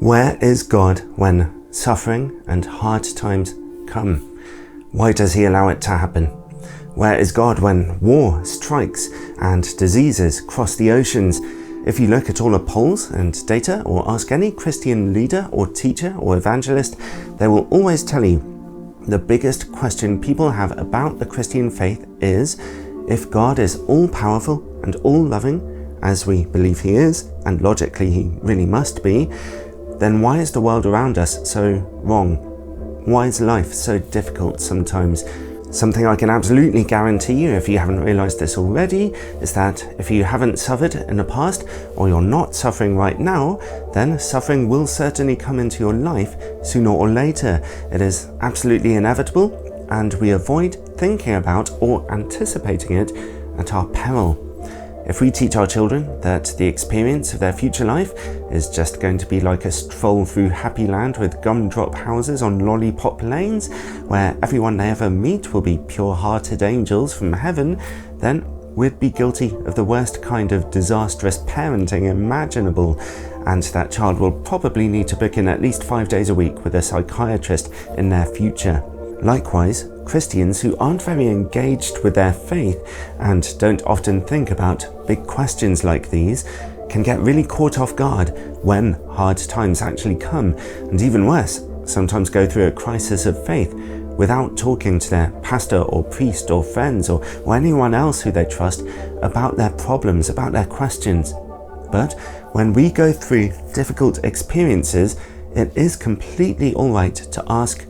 Where is God when suffering and hard times come? Why does he allow it to happen? Where is God when war strikes and diseases cross the oceans? If you look at all the polls and data, or ask any Christian leader or teacher or evangelist, they will always tell you the biggest question people have about the Christian faith is, if God is all-powerful and all-loving, as we believe he is, and logically he really must be, then why is the world around us so wrong? Why is life so difficult sometimes? Something I can absolutely guarantee you, if you haven't realized this already, is that if you haven't suffered in the past, or you're not suffering right now, then suffering will certainly come into your life sooner or later. It is absolutely inevitable, and we avoid thinking about or anticipating it at our peril. If we teach our children that the experience of their future life is just going to be like a stroll through happy land with gumdrop houses on lollipop lanes, where everyone they ever meet will be pure-hearted angels from heaven, then we'd be guilty of the worst kind of disastrous parenting imaginable, and that child will probably need to book in at least 5 days a week with a psychiatrist in their future. Likewise, Christians who aren't very engaged with their faith and don't often think about big questions like these can get really caught off guard when hard times actually come, and even worse, sometimes go through a crisis of faith without talking to their pastor or priest or friends or anyone else who they trust about their problems, about their questions. But when we go through difficult experiences, it is completely alright to ask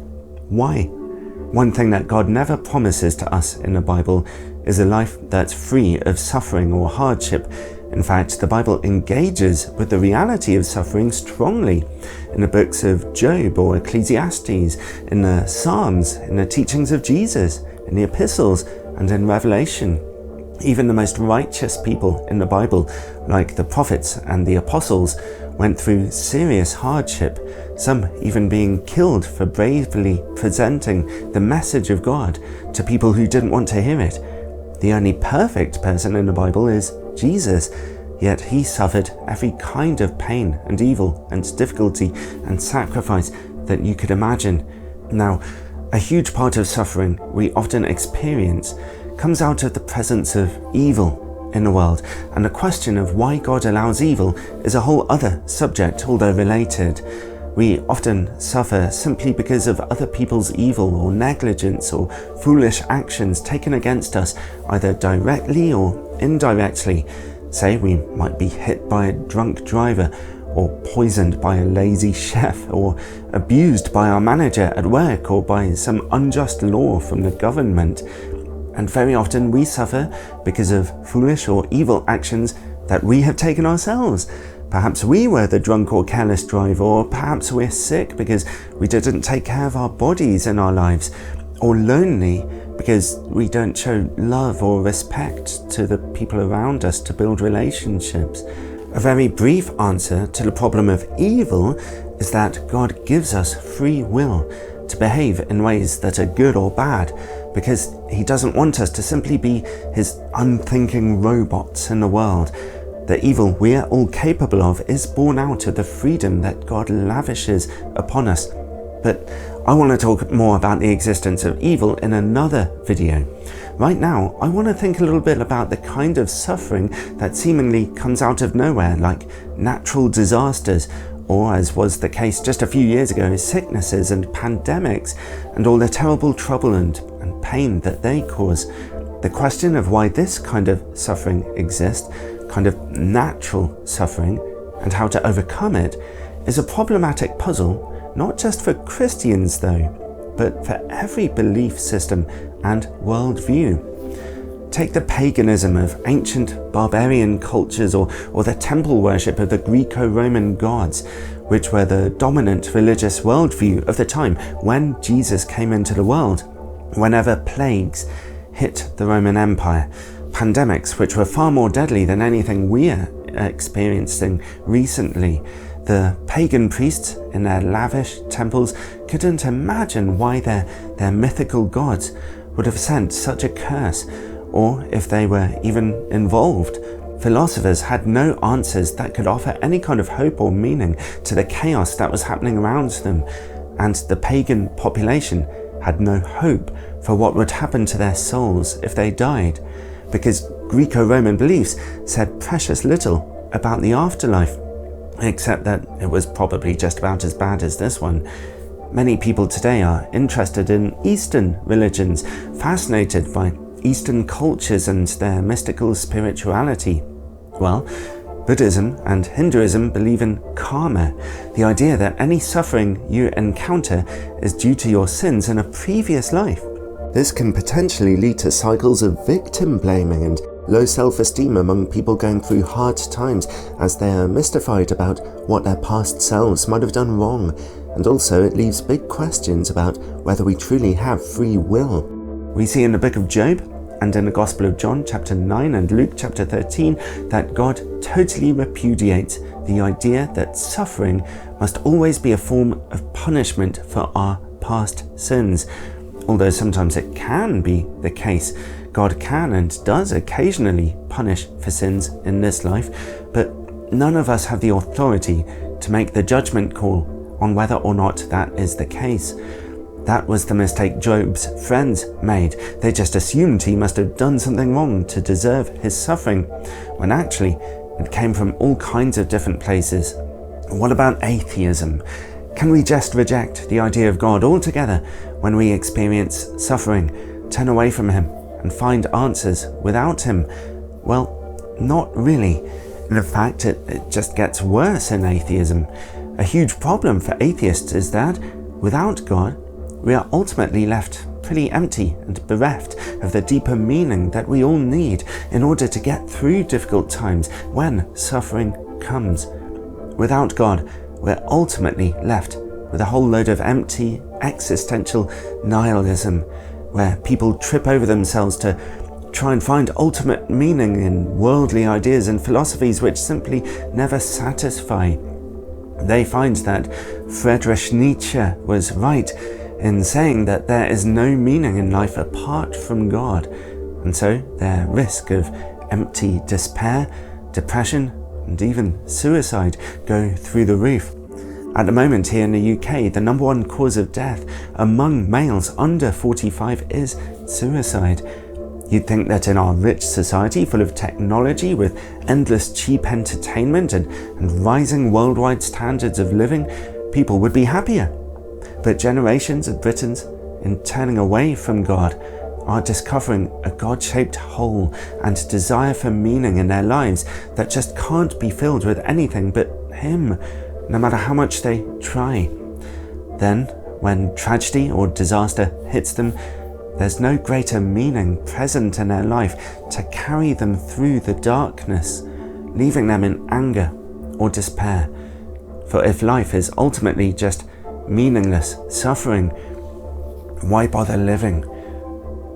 why. One thing that God never promises to us in the Bible is a life that's free of suffering or hardship. In fact, the Bible engages with the reality of suffering strongly in the books of Job or Ecclesiastes, in the Psalms, in the teachings of Jesus, in the epistles, and in Revelation. Even the most righteous people in the Bible, like the prophets and the apostles, went through serious hardship, some even being killed for bravely presenting the message of God to people who didn't want to hear it. The only perfect person in the Bible is Jesus, yet he suffered every kind of pain and evil and difficulty and sacrifice that you could imagine. Now, a huge part of suffering we often experience comes out of the presence of evil in the world, and the question of why God allows evil is a whole other subject, although related. We often suffer simply because of other people's evil or negligence or foolish actions taken against us, either directly or indirectly. Say we might be hit by a drunk driver, or poisoned by a lazy chef, or abused by our manager at work, or by some unjust law from the government. And very often we suffer because of foolish or evil actions that we have taken ourselves. Perhaps we were the drunk or careless driver, or perhaps we're sick because we didn't take care of our bodies in our lives, or lonely because we don't show love or respect to the people around us to build relationships. A very brief answer to the problem of evil is that God gives us free will to behave in ways that are good or bad, because he doesn't want us to simply be his unthinking robots in the world. The evil we are all capable of is born out of the freedom that God lavishes upon us. But I want to talk more about the existence of evil in another video. Right now, I want to think a little bit about the kind of suffering that seemingly comes out of nowhere, like natural disasters, or, as was the case just a few years ago, sicknesses and pandemics, and all the terrible trouble and pain that they cause. The question of why this kind of suffering exists, kind of natural suffering, and how to overcome it, is a problematic puzzle, not just for Christians though, but for every belief system and worldview. Take the paganism of ancient barbarian cultures, or the temple worship of the Greco-Roman gods, which were the dominant religious worldview of the time when Jesus came into the world. Whenever plagues hit the Roman Empire, pandemics which were far more deadly than anything we are experiencing recently, the pagan priests in their lavish temples couldn't imagine why their mythical gods would have sent such a curse, or if they were even involved. Philosophers had no answers that could offer any kind of hope or meaning to the chaos that was happening around them, and the pagan population had no hope for what would happen to their souls if they died, because Greco-Roman beliefs said precious little about the afterlife, except that it was probably just about as bad as this one. Many people today are interested in Eastern religions, fascinated by Eastern cultures and their mystical spirituality. Well, Buddhism and Hinduism believe in karma, the idea that any suffering you encounter is due to your sins in a previous life. This can potentially lead to cycles of victim blaming and low self-esteem among people going through hard times, as they are mystified about what their past selves might have done wrong, and also it leaves big questions about whether we truly have free will. We see in the book of Job and in the Gospel of John chapter 9 and Luke chapter 13 that God totally repudiates the idea that suffering must always be a form of punishment for our past sins. Although sometimes it can be the case, God can and does occasionally punish for sins in this life, but none of us have the authority to make the judgment call on whether or not that is the case. That was the mistake Job's friends made. They just assumed he must have done something wrong to deserve his suffering, when actually it came from all kinds of different places. What about atheism? Can we just reject the idea of God altogether when we experience suffering, turn away from him, and find answers without him? Well, not really. In fact, it just gets worse in atheism. A huge problem for atheists is that, without God, we are ultimately left pretty empty and bereft of the deeper meaning that we all need in order to get through difficult times when suffering comes. Without God, we're ultimately left with a whole load of empty, existential nihilism, where people trip over themselves to try and find ultimate meaning in worldly ideas and philosophies which simply never satisfy. They find that Friedrich Nietzsche was right in saying that there is no meaning in life apart from God, and so their risk of empty despair, depression, and even suicide go through the roof. At the moment here in the UK, the number one cause of death among males under 45 is suicide. You'd think that in our rich society full of technology with endless cheap entertainment and rising worldwide standards of living, people would be happier. But generations of Britons, in turning away from God, are discovering a God-shaped hole and desire for meaning in their lives that just can't be filled with anything but Him, no matter how much they try. Then, when tragedy or disaster hits them, there's no greater meaning present in their life to carry them through the darkness, leaving them in anger or despair. For if life is ultimately just meaningless suffering, why bother living?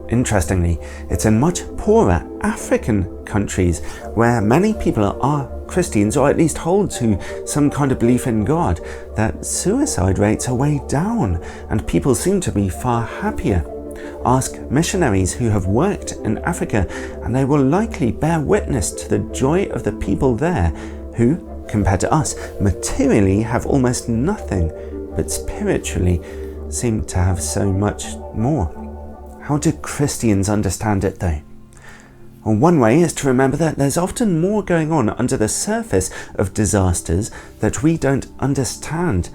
Interestingly, it's in much poorer African countries where many people are Christians, or at least hold to some kind of belief in God, that suicide rates are way down and people seem to be far happier. Ask missionaries who have worked in Africa and they will likely bear witness to the joy of the people there who, compared to us, materially have almost nothing, but spiritually seem to have so much more. How do Christians understand it though? Well, one way is to remember that there's often more going on under the surface of disasters that we don't understand.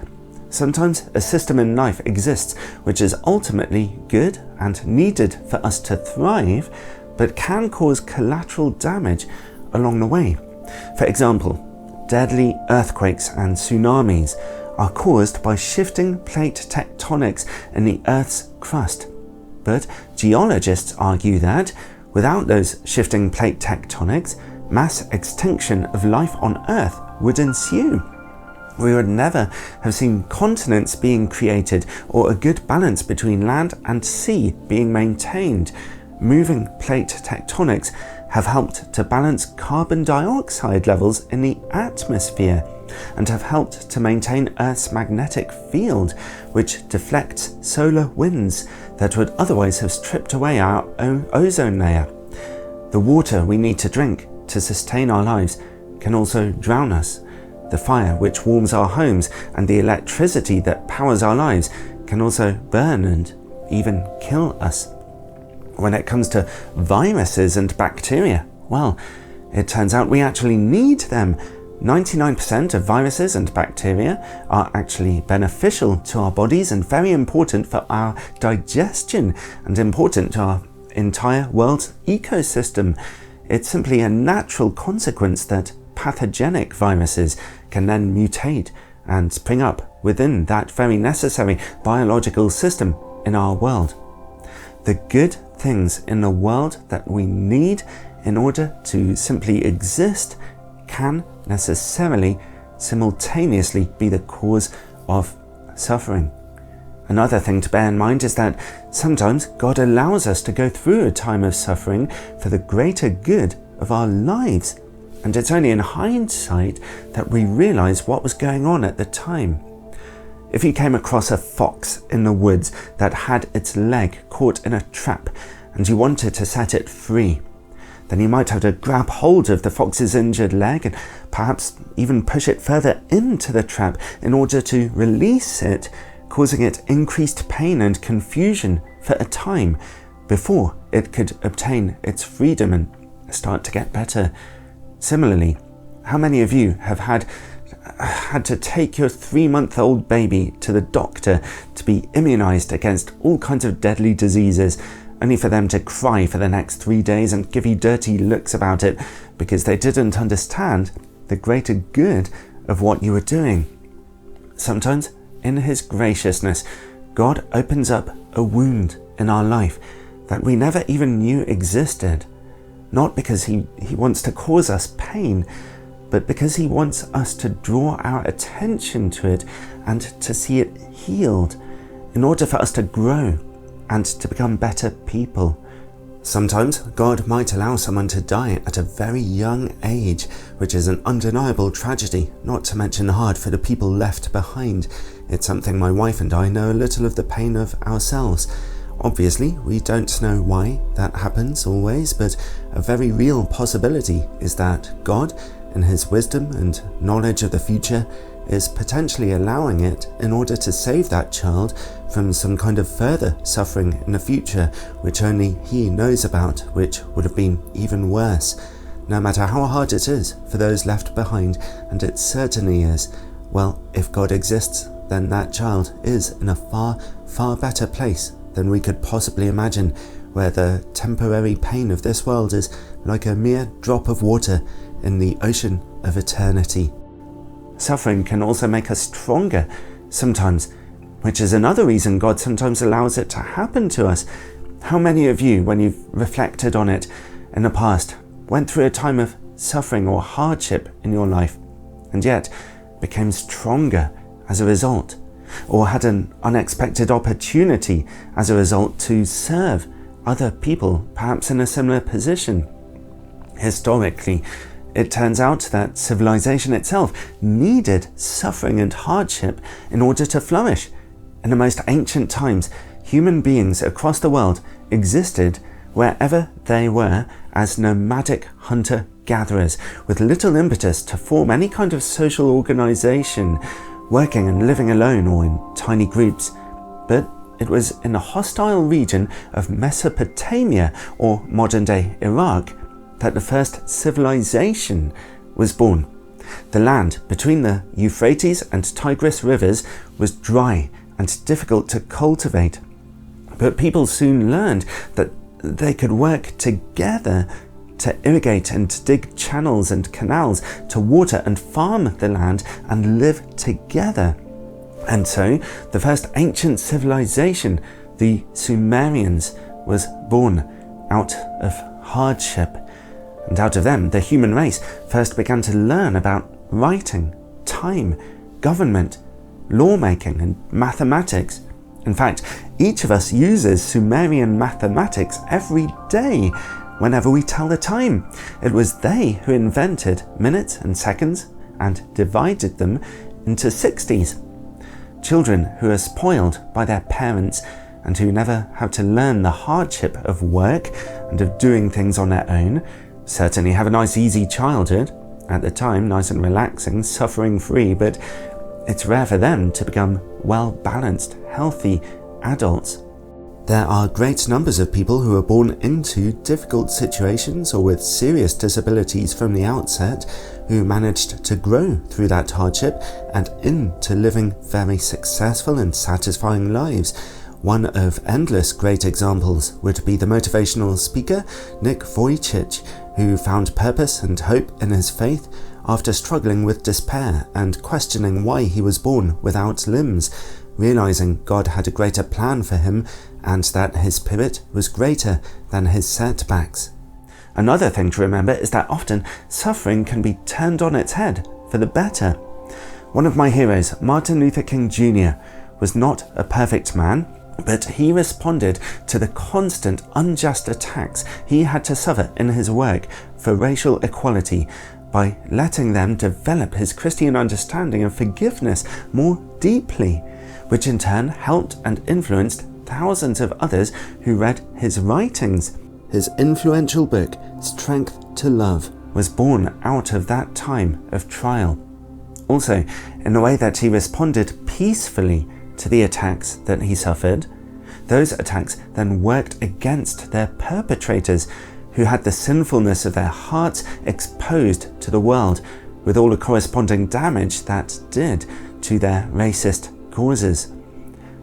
Sometimes a system in life exists which is ultimately good and needed for us to thrive, but can cause collateral damage along the way. For example, deadly earthquakes and tsunamis are caused by shifting plate tectonics in the Earth's crust. But geologists argue that, without those shifting plate tectonics, mass extinction of life on Earth would ensue. We would never have seen continents being created or a good balance between land and sea being maintained. Moving plate tectonics have helped to balance carbon dioxide levels in the atmosphere and have helped to maintain Earth's magnetic field, which deflects solar winds that would otherwise have stripped away our own ozone layer. The water we need to drink to sustain our lives can also drown us. The fire which warms our homes and the electricity that powers our lives can also burn and even kill us. When it comes to viruses and bacteria, well, it turns out we actually need them. 99% of viruses and bacteria are actually beneficial to our bodies and very important for our digestion and important to our entire world's ecosystem. It's simply a natural consequence that pathogenic viruses can then mutate and spring up within that very necessary biological system in our world. The good things in the world that we need in order to simply exist can necessarily simultaneously be the cause of suffering. Another thing to bear in mind is that sometimes God allows us to go through a time of suffering for the greater good of our lives, and it's only in hindsight that we realize what was going on at the time. If you came across a fox in the woods that had its leg caught in a trap and you wanted to set it free, then you might have to grab hold of the fox's injured leg and perhaps even push it further into the trap in order to release it, causing it increased pain and confusion for a time before it could obtain its freedom and start to get better. Similarly, how many of you have had to take your 3-month-old baby to the doctor to be immunized against all kinds of deadly diseases, only for them to cry for the next 3 days and give you dirty looks about it because they didn't understand the greater good of what you were doing? Sometimes, in His graciousness, God opens up a wound in our life that we never even knew existed, not because He wants to cause us pain, but because He wants us to draw our attention to it and to see it healed in order for us to grow and to become better people. Sometimes God might allow someone to die at a very young age, which is an undeniable tragedy, not to mention hard for the people left behind. It's something my wife and I know a little of the pain of ourselves. Obviously, we don't know why that happens always, but a very real possibility is that God, in His wisdom and knowledge of the future, is potentially allowing it in order to save that child from some kind of further suffering in the future, which only He knows about, which would have been even worse. No matter how hard it is for those left behind, and it certainly is, well, if God exists, then that child is in a far, far better place than we could possibly imagine, where the temporary pain of this world is like a mere drop of water in the ocean of eternity. Suffering can also make us stronger sometimes, which is another reason God sometimes allows it to happen to us. How many of you, when you've reflected on it in the past, went through a time of suffering or hardship in your life and yet became stronger as a result, or had an unexpected opportunity as a result to serve other people, perhaps in a similar position? Historically, it turns out that civilization itself needed suffering and hardship in order to flourish. In the most ancient times, human beings across the world existed wherever they were as nomadic hunter-gatherers with little impetus to form any kind of social organization, working and living alone or in tiny groups. But it was in the hostile region of Mesopotamia, or modern-day Iraq, that the first civilization was born. The land between the Euphrates and Tigris rivers was dry and difficult to cultivate, but people soon learned that they could work together to irrigate and dig channels and canals, to water and farm the land and live together. And so the first ancient civilization, the Sumerians, was born out of hardship. And out of them, the human race first began to learn about writing, time, government, lawmaking, and mathematics. In fact, each of us uses Sumerian mathematics every day whenever we tell the time. It was they who invented minutes and seconds and divided them into 60s. Children who are spoiled by their parents and who never have to learn the hardship of work and of doing things on their own certainly have a nice easy childhood, at the time nice and relaxing, suffering free, but it's rare for them to become well-balanced, healthy adults. There are great numbers of people who are born into difficult situations or with serious disabilities from the outset who managed to grow through that hardship and into living very successful and satisfying lives. One of endless great examples would be the motivational speaker Nick Vujicic, who found purpose and hope in his faith after struggling with despair and questioning why he was born without limbs, realizing God had a greater plan for him and that his spirit was greater than his setbacks. Another thing to remember is that often suffering can be turned on its head for the better. One of my heroes, Martin Luther King Jr., was not a perfect man, but he responded to the constant unjust attacks he had to suffer in his work for racial equality by letting them develop his Christian understanding of forgiveness more deeply, which in turn helped and influenced thousands of others who read his writings. His influential book, Strength to Love, was born out of that time of trial. Also, in the way that he responded peacefully to the attacks that he suffered, those attacks then worked against their perpetrators, who had the sinfulness of their hearts exposed to the world, with all the corresponding damage that did to their racist causes.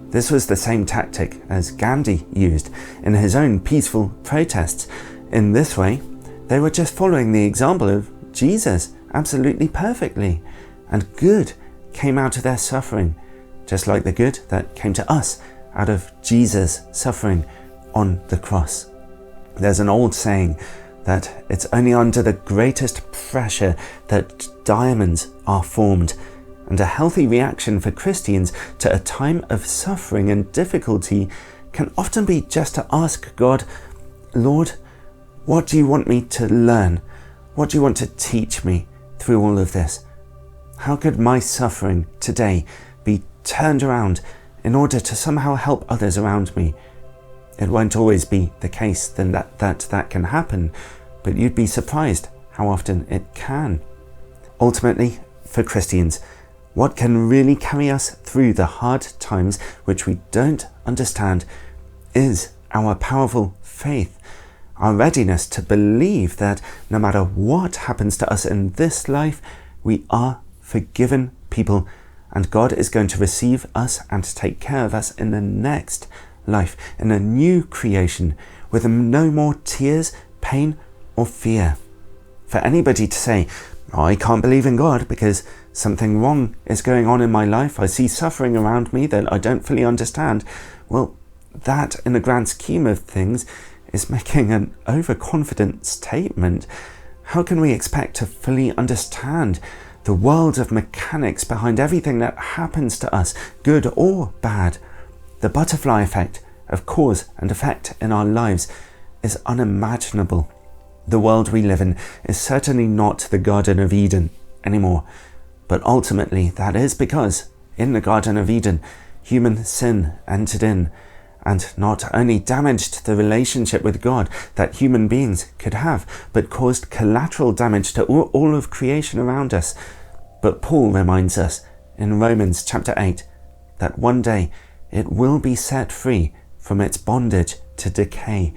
This was the same tactic as Gandhi used in his own peaceful protests. In this way, they were just following the example of Jesus absolutely perfectly, and good came out of their suffering, just like the good that came to us out of Jesus' suffering on the cross. There's an old saying that it's only under the greatest pressure that diamonds are formed, and a healthy reaction for Christians to a time of suffering and difficulty can often be just to ask God, Lord, what do you want me to learn? What do you want to teach me through all of this? How could my suffering today be turned around in order to somehow help others around me? It won't always be the case then that can happen, but you'd be surprised how often it can. Ultimately, for Christians, what can really carry us through the hard times which we don't understand is our powerful faith, our readiness to believe that no matter what happens to us in this life, we are forgiven people, and God is going to receive us and take care of us in the next life, in a new creation, with no more tears, pain, or fear. For anybody to say, I can't believe in God because something wrong is going on in my life, I see suffering around me that I don't fully understand, well, that in the grand scheme of things is making an overconfident statement. How can we expect to fully understand the world of mechanics behind everything that happens to us, good or bad? The butterfly effect of cause and effect in our lives is unimaginable. The world we live in is certainly not the Garden of Eden anymore, but ultimately that is because in the Garden of Eden, human sin entered in and not only damaged the relationship with God that human beings could have, but caused collateral damage to all of creation around us. But Paul reminds us in Romans chapter 8 that one day it will be set free from its bondage to decay.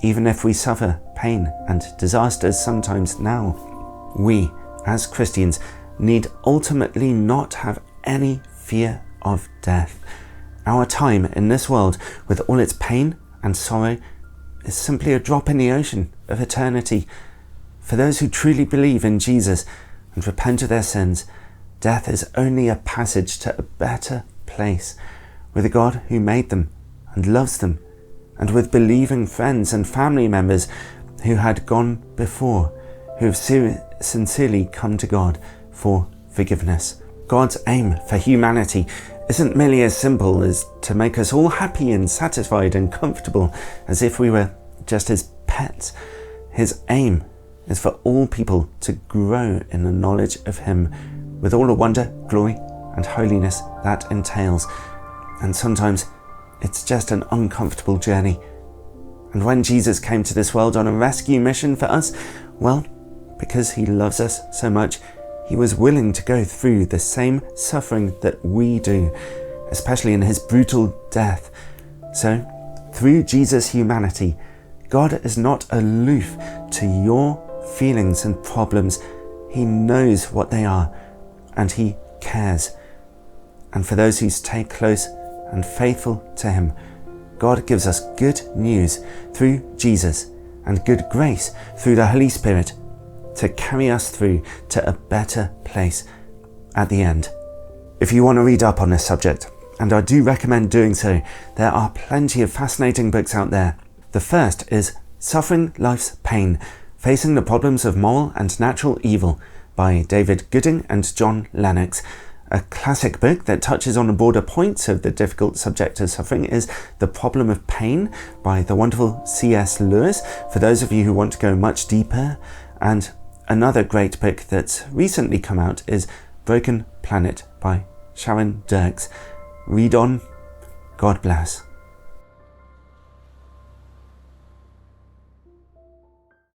Even if we suffer pain and disasters sometimes now, we as Christians need ultimately not have any fear of death. Our time in this world, with all its pain and sorrow, is simply a drop in the ocean of eternity. For those who truly believe in Jesus and repent of their sins, death is only a passage to a better place, with a God who made them and loves them, and with believing friends and family members who had gone before, who have sincerely come to God for forgiveness. God's aim for humanity isn't merely as simple as to make us all happy and satisfied and comfortable as if we were just his pets. His aim is for all people to grow in the knowledge of him with all the wonder, glory and holiness that entails. And sometimes it's just an uncomfortable journey. And when Jesus came to this world on a rescue mission for us, Well, because he loves us so much, he was willing to go through the same suffering that we do, especially in his brutal death. So, through Jesus' humanity, God is not aloof to your feelings and problems. He knows what they are, and he cares. And for those who stay close and faithful to him, God gives us good news through Jesus and good grace through the Holy Spirit to carry us through to a better place at the end. If you want to read up on this subject, and I do recommend doing so, there are plenty of fascinating books out there. The first is Suffering Life's Pain, Facing the Problems of Moral and Natural Evil by David Gooding and John Lennox. A classic book that touches on the broader points of the difficult subject of suffering is The Problem of Pain by the wonderful C.S. Lewis, for those of you who want to go much deeper. And another great book that's recently come out is Broken Planet by Sharon Dirks. Read on. God bless.